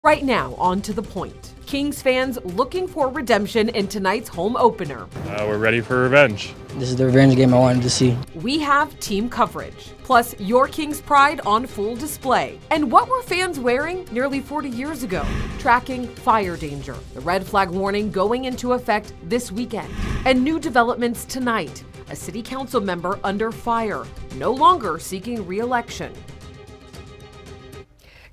Right now, on to the point. Kings fans looking for redemption in tonight's home opener. We're ready for revenge. This is the revenge game I wanted to see. We have team coverage, plus your Kings pride on full display. And what were fans wearing nearly 40 years ago? Tracking fire danger, the red flag warning going into effect this weekend. And new developments tonight. A city council member under fire, no longer seeking re-election.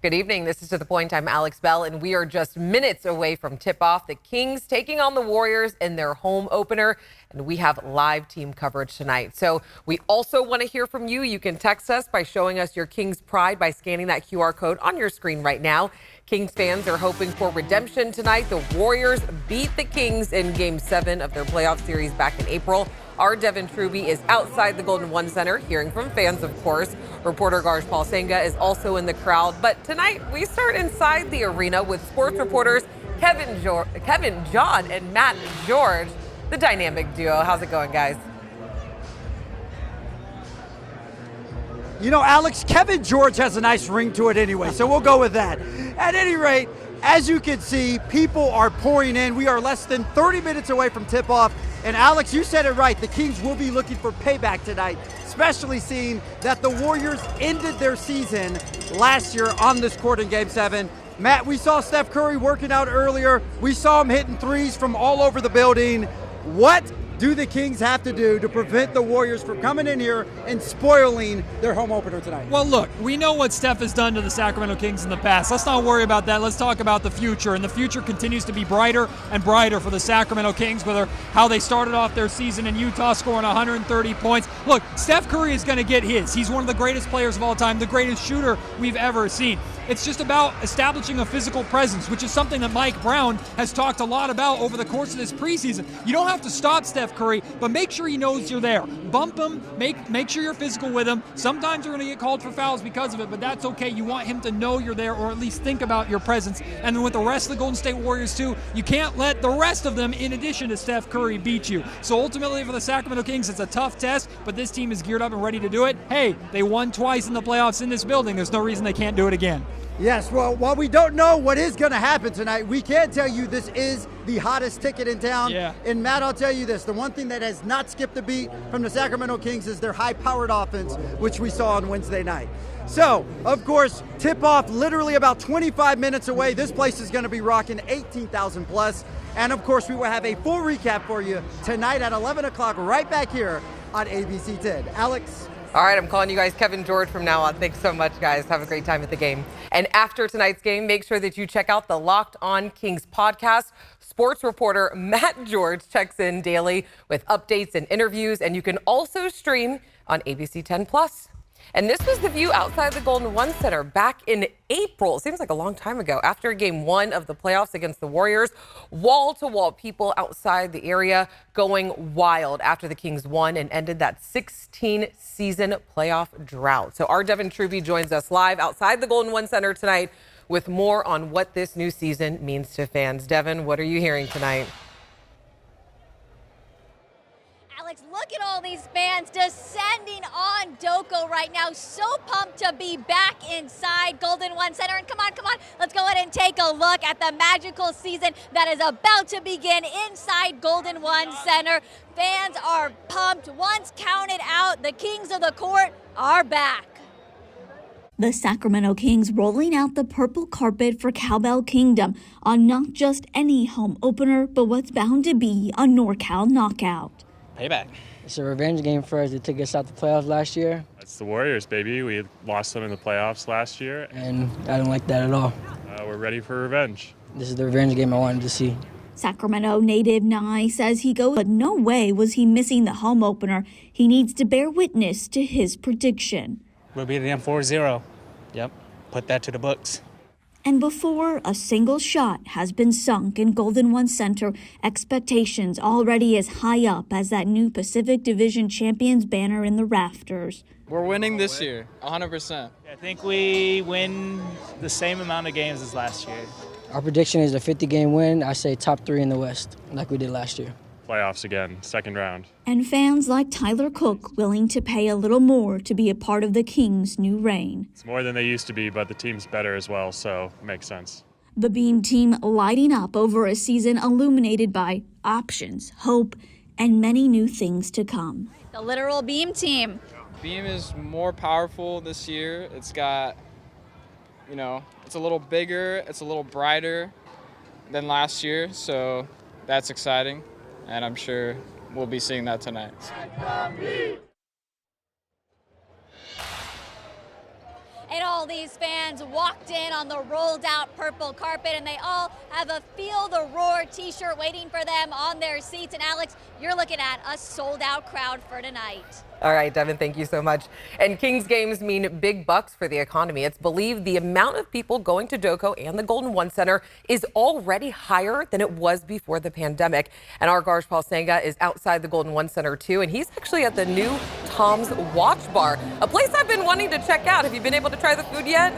Good evening. This is To The Point. I'm Alex Bell, and we are just minutes away from tip-off. The Kings taking on the Warriors in their home opener, and we have live team coverage tonight. So we also want to hear from you. You can text us by showing us your Kings pride by scanning that QR code on your screen right now. Kings fans are hoping for redemption tonight. The Warriors beat the Kings in Game 7 of their playoff series back in April. Our Devin Truby is outside the Golden One Center, hearing from fans, of course. Reporter Garj Paul Senga is also in the crowd. But tonight, we start inside the arena with sports reporters Kevin John and Matt George, the dynamic duo. How's it going, guys? You know, Alex, Kevin George has a nice ring to it anyway, so we'll go with that. At any rate, as you can see, people are pouring in. We are less than 30 minutes away from tip-off. And Alex, you said it right. The Kings will be looking for payback tonight, especially seeing that the Warriors ended their season last year on this court in Game 7. Matt, we saw Steph Curry working out earlier. We saw him hitting threes from all over the building. What do the Kings have to do to prevent the Warriors from coming in here and spoiling their home opener tonight? Well, look, we know what Steph has done to the Sacramento Kings in the past. Let's not worry about that. Let's talk about the future. And the future continues to be brighter and brighter for the Sacramento Kings, whether how they started off their season in Utah scoring 130 points. Look, Steph Curry is going to get his. He's one of the greatest players of all time, the greatest shooter we've ever seen. It's just about establishing a physical presence, which is something that Mike Brown has talked a lot about over the course of this preseason. You don't have to stop Steph Curry, but make sure he knows you're there. Bump him, make sure you're physical with him. Sometimes you're going to get called for fouls because of it, but that's okay. You want him to know you're there, or at least think about your presence. And then with the rest of the Golden State Warriors too, you can't let the rest of them, in addition to Steph Curry, beat you. So ultimately for the Sacramento Kings, it's a tough test, but this team is geared up and ready to do it. Hey, they won twice in the playoffs in this building. There's no reason they can't do it again. Yes, well, while we don't know what is going to happen tonight, we can tell you this is the hottest ticket in town. Yeah. And Matt, I'll tell you this, the one thing that has not skipped a beat from the Sacramento Kings is their high-powered offense, which we saw on Wednesday night. So, of course, tip-off literally about 25 minutes away. This place is going to be rocking 18,000 plus. And, of course, we will have a full recap for you tonight at 11 o'clock right back here on ABC 10. Alex? All right, I'm calling you guys Kevin George from now on. Thanks so much, guys. Have a great time at the game. And after tonight's game, make sure that you check out the Locked On Kings podcast. Sports reporter Matt George checks in daily with updates and interviews, and you can also stream on ABC 10 Plus. And this was the view outside the Golden One Center back in April. It seems like a long time ago. After Game 1 of the playoffs against the Warriors, wall-to-wall people outside the area going wild after the Kings won and ended that 16-season playoff drought. So our Devin Truby joins us live outside the Golden One Center tonight with more on what this new season means to fans. Devin, what are you hearing tonight? Alex, look at all these fans descending on Doko right now. So pumped to be back inside Golden One Center. And come on, let's go ahead and take a look at the magical season that is about to begin inside Golden One Center. Fans are pumped. Once counted out, the Kings of the Court are back. The Sacramento Kings rolling out the purple carpet for Cowbell Kingdom on not just any home opener, but what's bound to be a NorCal knockout. Payback. It's a revenge game for us. They took us out the playoffs last year. It's the Warriors, baby. We lost them in the playoffs last year. And I don't like that at all. We're ready for revenge. This is the revenge game I wanted to see. Sacramento native Nye says he goes, but no way was he missing the home opener. He needs to bear witness to his prediction. We'll beat them 4-0. Yep, put that to the books. And before a single shot has been sunk in Golden One Center, expectations already as high up as that new Pacific Division Champions banner in the rafters. We're winning this year, 100%. I think we win the same amount of games as last year. Our prediction is a 50-game win. I say top 3 in the West, like we did last year. Playoffs again, second round. And fans like Tyler Cook willing to pay a little more to be a part of the Kings' new reign. It's more than they used to be, but the team's better as well, so it makes sense. The Beam team lighting up over a season illuminated by options, hope, and many new things to come. The literal Beam team. Beam is more powerful this year. It's got, it's a little bigger, it's a little brighter than last year, so that's exciting, and I'm sure we'll be seeing that tonight. And all these fans walked in on the rolled out purple carpet, and they all have a Feel the Roar t-shirt waiting for them on their seats. And Alex, you're looking at a sold out crowd for tonight. All right, Devin, thank you so much. And Kings games mean big bucks for the economy. It's believed the amount of people going to Doco and the Golden One Center is already higher than it was before the pandemic. And our Garjpal Sangha is outside the Golden One Center too, and he's actually at the new Tom's Watch Bar, a place I've been wanting to check out. Have you been able to try the food yet?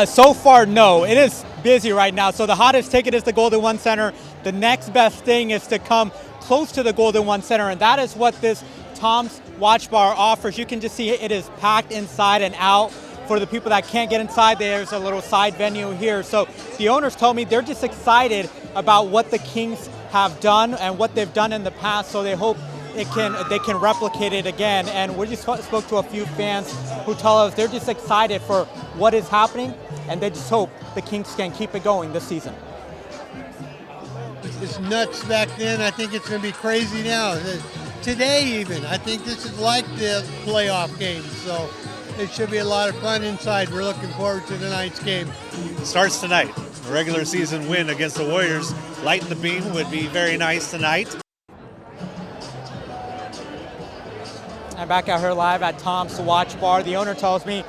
So far, no. It is busy right now. So the hottest ticket is the Golden One Center. The next best thing is to come close to the Golden One Center, and that is what this Tom's Watch Bar offers. You can just see it is packed inside and out. For the people that can't get inside, there's a little side venue here. So the owners told me they're just excited about what the Kings have done and what they've done in the past, so they hope they can replicate it again. And we just spoke to a few fans who tell us they're just excited for what is happening, and they just hope the Kings can keep it going this season. It's nuts back then. I think it's going to be crazy now. Today even, I think this is like the playoff game. So it should be a lot of fun inside. We're looking forward to tonight's game. Starts tonight. A regular season win against the Warriors. Lighting the beam would be very nice tonight. I'm back out here live at Tom's Watch Bar. The owner tells me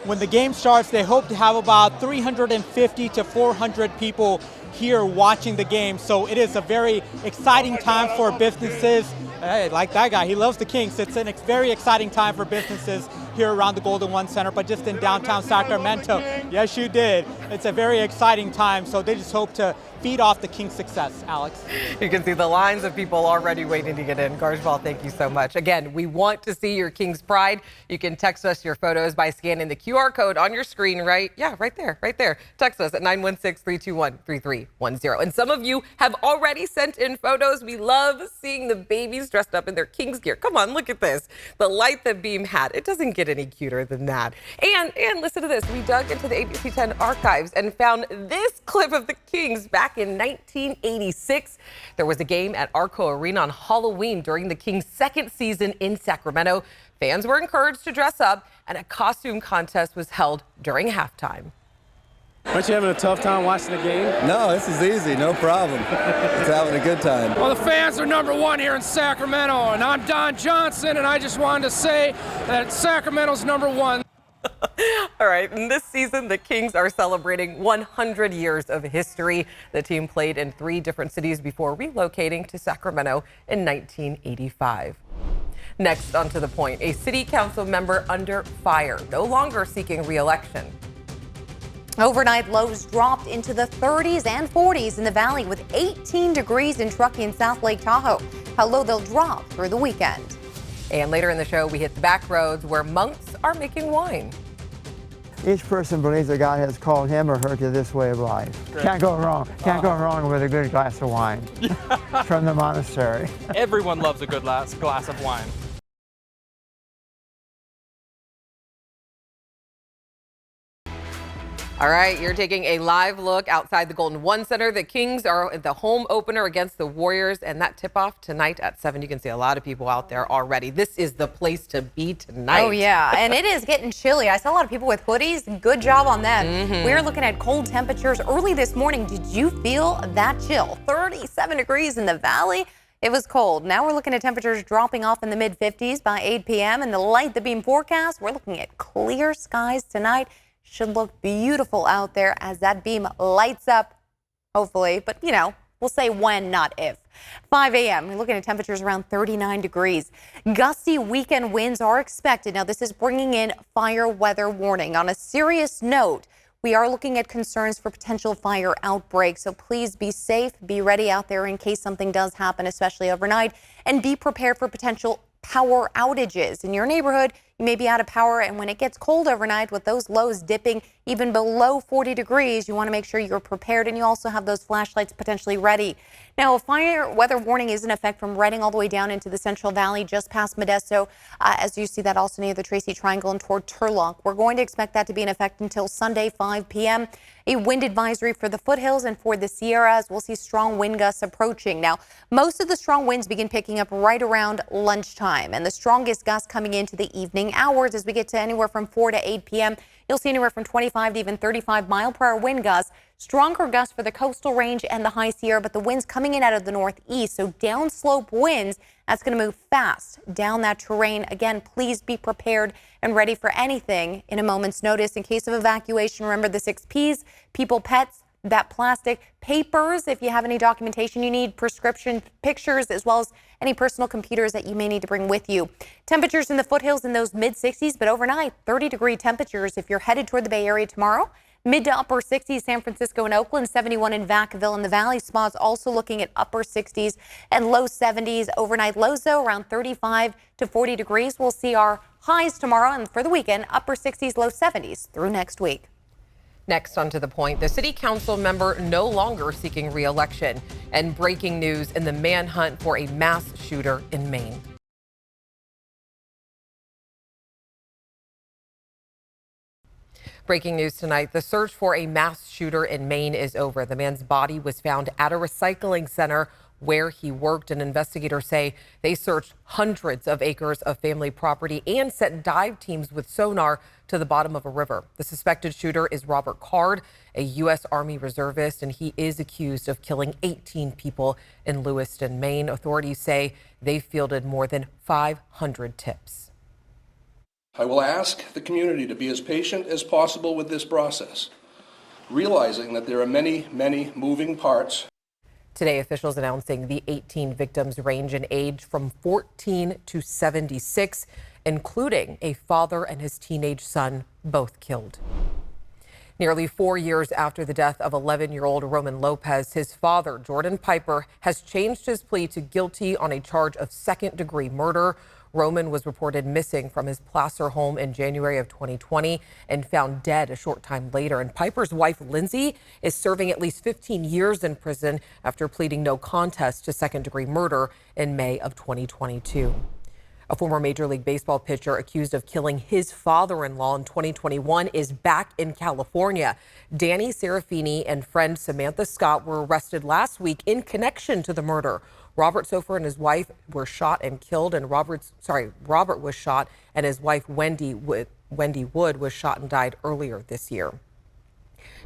when the game starts, they hope to have about 350 to 400 people here watching the game. So it is a very exciting time for businesses. Hey, like that guy, he loves the Kings. It's a very exciting time for businesses here around the Golden One Center, but just in downtown Sacramento. Yes, you did. It's a very exciting time, so they just hope to feed off the Kings' success, Alex. You can see the lines of people already waiting to get in. Garjpal, thank you so much. Again, we want to see your Kings pride. You can text us your photos by scanning the QR code on your screen, right? Yeah, right there. Text us at 916-321-3310. And some of you have already sent in photos. We love seeing the babies dressed up in their Kings gear. Come on, look at this. The Light the Beam hat. It doesn't get any cuter than that. And listen to this. We dug into the ABC 10 archives and found this clip of the Kings back in 1986. There was a game at Arco Arena on Halloween during the Kings' second season in Sacramento. Fans were encouraged to dress up, and a costume contest was held during halftime. Aren't you having a tough time watching the game? No, this is easy, no problem. It's having a good time. Well, the fans are number one here in Sacramento, and I'm Don Johnson, and I just wanted to say that Sacramento's number one. All right, and this season, the Kings are celebrating 100 years of history. The team played in 3 different cities before relocating to Sacramento in 1985. Next, on to the point, a city council member under fire, no longer seeking re-election. Overnight lows dropped into the 30s and 40s in the valley with 18 degrees in Truckee and South Lake Tahoe. How low they'll drop through the weekend. And later in the show, we hit the back roads where monks are making wine. Each person believes that God has called him or her to this way of life. Great. Can't go wrong. Can't go wrong with a good glass of wine from the monastery. Everyone loves a good glass of wine. All right, you're taking a live look outside the Golden One Center. The Kings are at the home opener against the Warriors, and that tip-off tonight at 7. You can see a lot of people out there already. This is the place to be tonight. Oh, yeah, and it is getting chilly. I saw a lot of people with hoodies. Good job on that. We're looking at cold temperatures early this morning. Did you feel that chill? 37 degrees in the valley. It was cold. Now we're looking at temperatures dropping off in the mid-50s by 8 p.m. And the Light the Beam forecast, we're looking at clear skies tonight. Should look beautiful out there as that beam lights up, hopefully. But, we'll say when, not if. 5 a.m., we're looking at temperatures around 39 degrees. Gusty weekend winds are expected. Now, this is bringing in fire weather warning. On a serious note, we are looking at concerns for potential fire outbreaks. So please be safe, be ready out there in case something does happen, especially overnight, and be prepared for potential power outages in your neighborhood. you may be out of power. And when it gets cold overnight, with those lows dipping even below 40 degrees, you want to make sure you're prepared and you also have those flashlights potentially ready. Now, a fire weather warning is in effect from Redding all the way down into the Central Valley, just past Modesto, as you see that also near the Tracy Triangle and toward Turlock. We're going to expect that to be in effect until Sunday, 5 p.m. A wind advisory for the foothills and for the Sierras. We'll see strong wind gusts approaching. Now, most of the strong winds begin picking up right around lunchtime, and the strongest gusts coming into the evening hours as we get to anywhere from 4 to 8 p.m. You'll see anywhere from 25 to even 35 mile-per-hour wind gusts. Stronger gusts for the coastal range and the high Sierra, but the winds coming in out of the northeast, so downslope winds, that's going to move fast down that terrain. Again, please be prepared and ready for anything in a moment's notice. In case of evacuation, remember the 6 Ps, people, pets, that plastic, papers, if you have any documentation you need, prescription pictures, as well as any personal computers that you may need to bring with you. Temperatures in the foothills in those mid-60s, but overnight, 30-degree temperatures if you're headed toward the Bay Area tomorrow. Mid to upper 60s, San Francisco and Oakland, 71 in Vacaville and the Valley. Spas also looking at upper 60s and low 70s. Overnight lows, though, around 35 to 40 degrees. We'll see our highs tomorrow, and for the weekend, upper 60s, low 70s through next week. Next, on To the Point, the city council member no longer seeking re-election, and breaking news in the manhunt for a mass shooter in Maine. Breaking news tonight, the search for a mass shooter in Maine is over. The man's body was found at a recycling center where he worked, and investigators say they searched hundreds of acres of family property and sent dive teams with sonar to the bottom of a river. The suspected shooter is Robert Card, a U.S. Army reservist, and he is accused of killing 18 people in Lewiston, Maine. Authorities say they fielded more than 500 tips. I will ask the community to be as patient as possible with this process, realizing that there are many, many moving parts. Today, officials announcing the 18 victims range in age from 14 to 76, including a father and his teenage son, both killed. Nearly 4 years after the death of 11-year-old Roman Lopez, his father, Jordan Piper, has changed his plea to guilty on a charge of second-degree murder. Roman was reported missing from his Placer home in January of 2020 and found dead a short time later. And Piper's wife, Lindsay, is serving at least 15 years in prison after pleading no contest to second-degree murder in May of 2022. A former Major League Baseball pitcher accused of killing his father-in-law in 2021 is back in California. Danny Serafini and friend Samantha Scott were arrested last week in connection to the murder. Robert Sofer and his wife were shot and killed, and Robert was shot, and his wife Wendy Wood was shot and died earlier this year.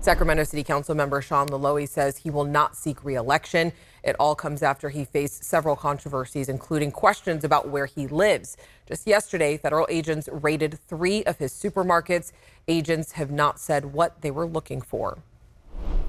Sacramento City Council member Sean Malloy says he will not seek re-election. It all comes after he faced several controversies, including questions about where he lives. Just yesterday, federal agents raided 3 of his supermarkets. Agents have not said what they were looking for.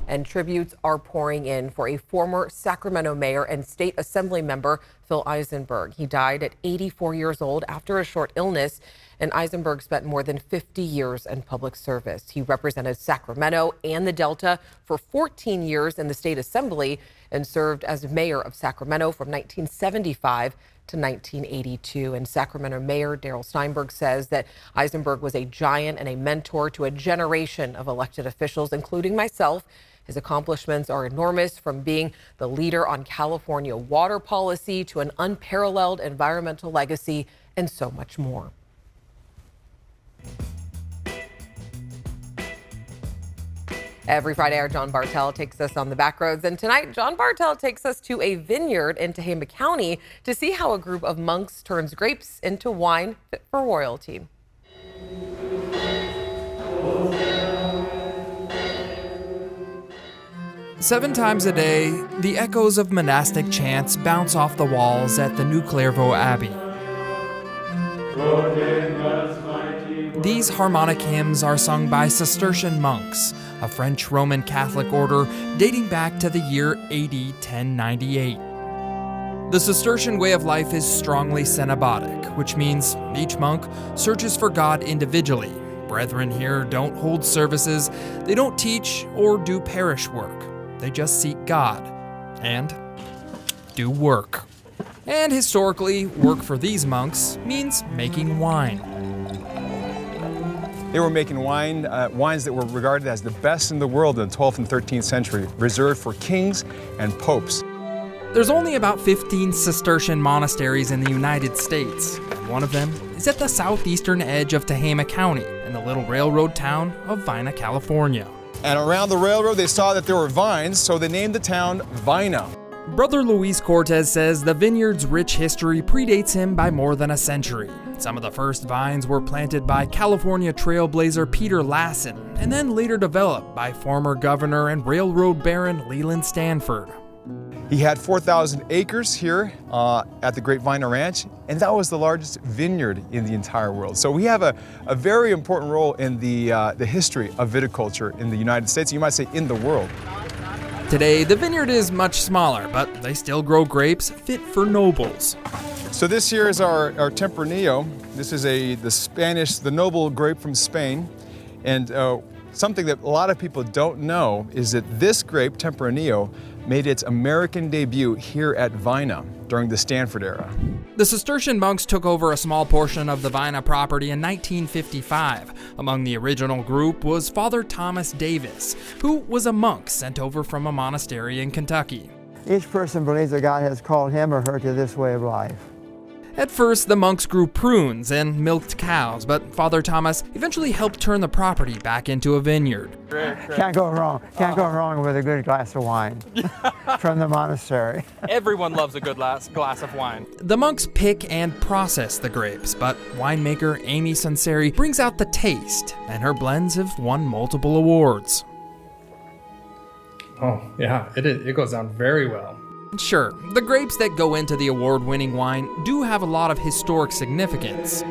And tributes are pouring in for a former Sacramento mayor and state assembly member, Phil Eisenberg. He died at 84 years old after a short illness, and Eisenberg spent more than 50 years in public service. He represented Sacramento and the Delta for 14 years in the state assembly and served as mayor of Sacramento from 1975 to 1982. And Sacramento Mayor Darrell Steinberg says that Eisenberg was a giant and a mentor to a generation of elected officials, including myself. His accomplishments are enormous, from being the leader on California water policy to an unparalleled environmental legacy and so much more. Every Friday, our John Bartel takes us on the back roads. And tonight, John Bartel takes us to a vineyard in Tehama County to see how a group of monks turns grapes into wine fit for royalty. Seven times a day, the echoes of monastic chants bounce off the walls at the New Clairvaux Abbey. These harmonic hymns are sung by Cistercian monks, a French Roman Catholic order dating back to the year AD 1098. The Cistercian way of life is strongly cenobitic, which means each monk searches for God individually. Brethren here don't hold services, they don't teach or do parish work. They just seek God and do work. And historically, work for these monks means making wine. They were making wines that were regarded as the best in the world in the 12th and 13th century, reserved for kings and popes. There's only about 15 Cistercian monasteries in the United States, and one of them is at the southeastern edge of Tehama County in the little railroad town of Vina, California. And around the railroad, they saw that there were vines, so they named the town Vina. Brother Luis Cortez says the vineyard's rich history predates him by more than a century. Some of the first vines were planted by California trailblazer Peter Lassen, and then later developed by former governor and railroad baron Leland Stanford. He had 4,000 acres here at the Great Vina Ranch, and that was the largest vineyard in the entire world. So we have a very important role in the history of viticulture in the United States, you might say in the world. Today, the vineyard is much smaller, but they still grow grapes fit for nobles. So this here is our Tempranillo. This is the noble grape from Spain. And something that a lot of people don't know is that this grape, Tempranillo, made its American debut here at Vina during the Stanford era. The Cistercian monks took over a small portion of the Vina property in 1955. Among the original group was Father Thomas Davis, who was a monk sent over from a monastery in Kentucky. Each person believes that God has called him or her to this way of life. At first, the monks grew prunes and milked cows, but Father Thomas eventually helped turn the property back into a vineyard. Can't go wrong. Can't go wrong with a good glass of wine from the monastery. Everyone loves a good glass of wine. The monks pick and process the grapes, but winemaker Amy Sunseri brings out the taste, and her blends have won multiple awards. Oh, yeah, it goes down very well. Sure, the grapes that go into the award-winning wine do have a lot of historic significance,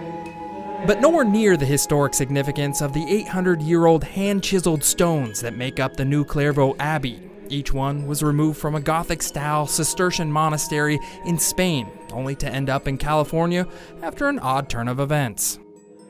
but nowhere near the historic significance of the 800-year-old hand-chiseled stones that make up the New Clairvaux Abbey. Each one was removed from a Gothic-style Cistercian monastery in Spain, only to end up in California after an odd turn of events.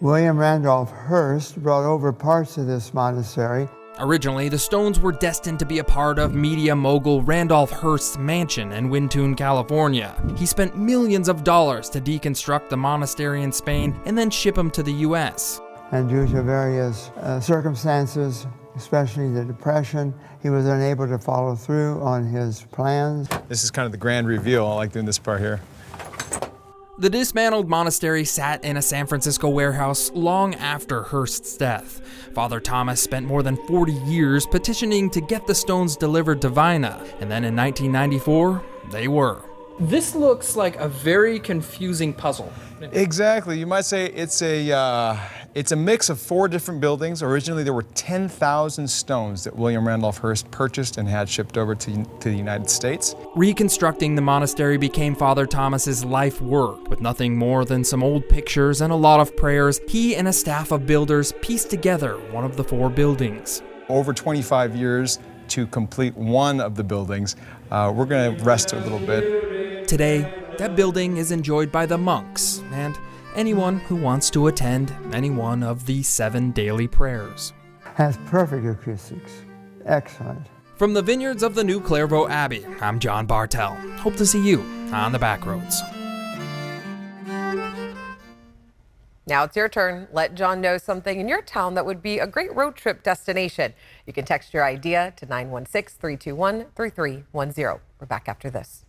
William Randolph Hearst brought over parts of this monastery. Originally, the stones were destined to be a part of media mogul Randolph Hearst's mansion in Wintun, California. He spent millions of dollars to deconstruct the monastery in Spain and then ship them to the U.S. And due to various circumstances, especially the Depression, he was unable to follow through on his plans. This is kind of the grand reveal. I like doing this part here. The dismantled monastery sat in a San Francisco warehouse long after Hearst's death. Father Thomas spent more than 40 years petitioning to get the stones delivered to Vina, and then in 1994, they were. This looks like a very confusing puzzle. Exactly. You might say it's a mix of 4 different buildings. Originally, there were 10,000 stones that William Randolph Hearst purchased and had shipped over to the United States. Reconstructing the monastery became Father Thomas's life work. With nothing more than some old pictures and a lot of prayers, he and a staff of builders pieced together one of the 4 buildings. Over 25 years to complete one of the buildings. We're going to rest a little bit. Today, that building is enjoyed by the monks and anyone who wants to attend any one of the 7 daily prayers. Has perfect acoustics. Excellent. From the vineyards of the New Clairvaux Abbey, I'm John Bartell. Hope to see you on the Backroads. Now it's your turn. Let John know something in your town that would be a great road trip destination. You can text your idea to 916-321-3310. We're back after this.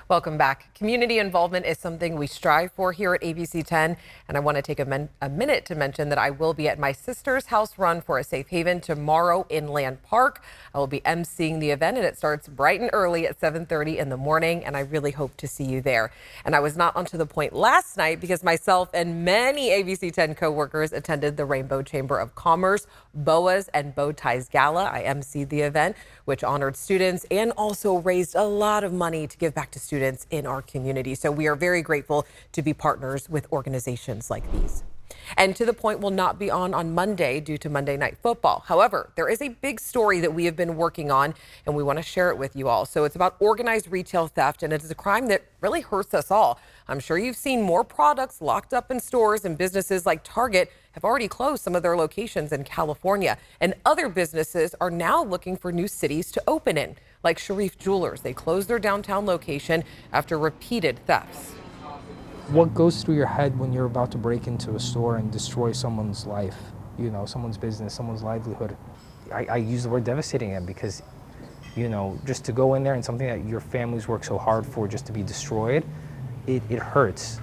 Welcome back. Community involvement is something we strive for here at ABC 10, and I want to take a minute to mention that I will be at my sister's house run for a safe haven tomorrow in Land Park. I will be emceeing the event, and it starts bright and early at 7:30 in the morning, and I really hope to see you there. And I was not onto the point last night because myself and many ABC 10 co-workers attended the Rainbow Chamber of Commerce Boas and Bow Ties Gala. I emceed the event, which honored students and also raised a lot of money to give back to students in our community. So we are very grateful to be partners with organizations like these. And To the Point will not be on Monday due to Monday Night Football. However, there is a big story that we have been working on, and we want to share it with you all. So it's about organized retail theft, and it is a crime that really hurts us all. I'm sure you've seen more products locked up in stores, and businesses like Target have already closed some of their locations in California. And other businesses are now looking for new cities to open in, like Sharif Jewelers. They closed their downtown location after repeated thefts. What goes through your head when you're about to break into a store and destroy someone's life, you know, someone's business, someone's livelihood? I use the word devastating again because, you know, just to go in there and something that your family's worked so hard for just to be destroyed, it hurts.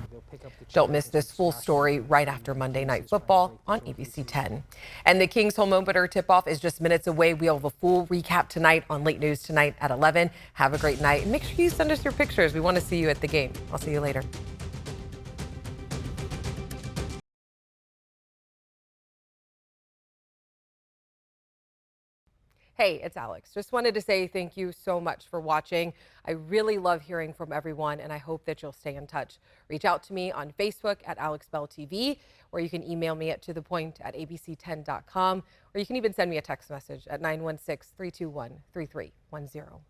Don't miss this full story right after Monday Night Football on ABC 10. And the Kings home opener tip-off is just minutes away. We'll have a full recap tonight on Late News Tonight at 11. Have a great night. And make sure you send us your pictures. We want to see you at the game. I'll see you later. Hey, it's Alex. Just wanted to say thank you so much for watching. I really love hearing from everyone, and I hope that you'll stay in touch. Reach out to me on Facebook at AlexBellTV, or you can email me at tothepoint@abc10.com, or you can even send me a text message at 916-321-3310.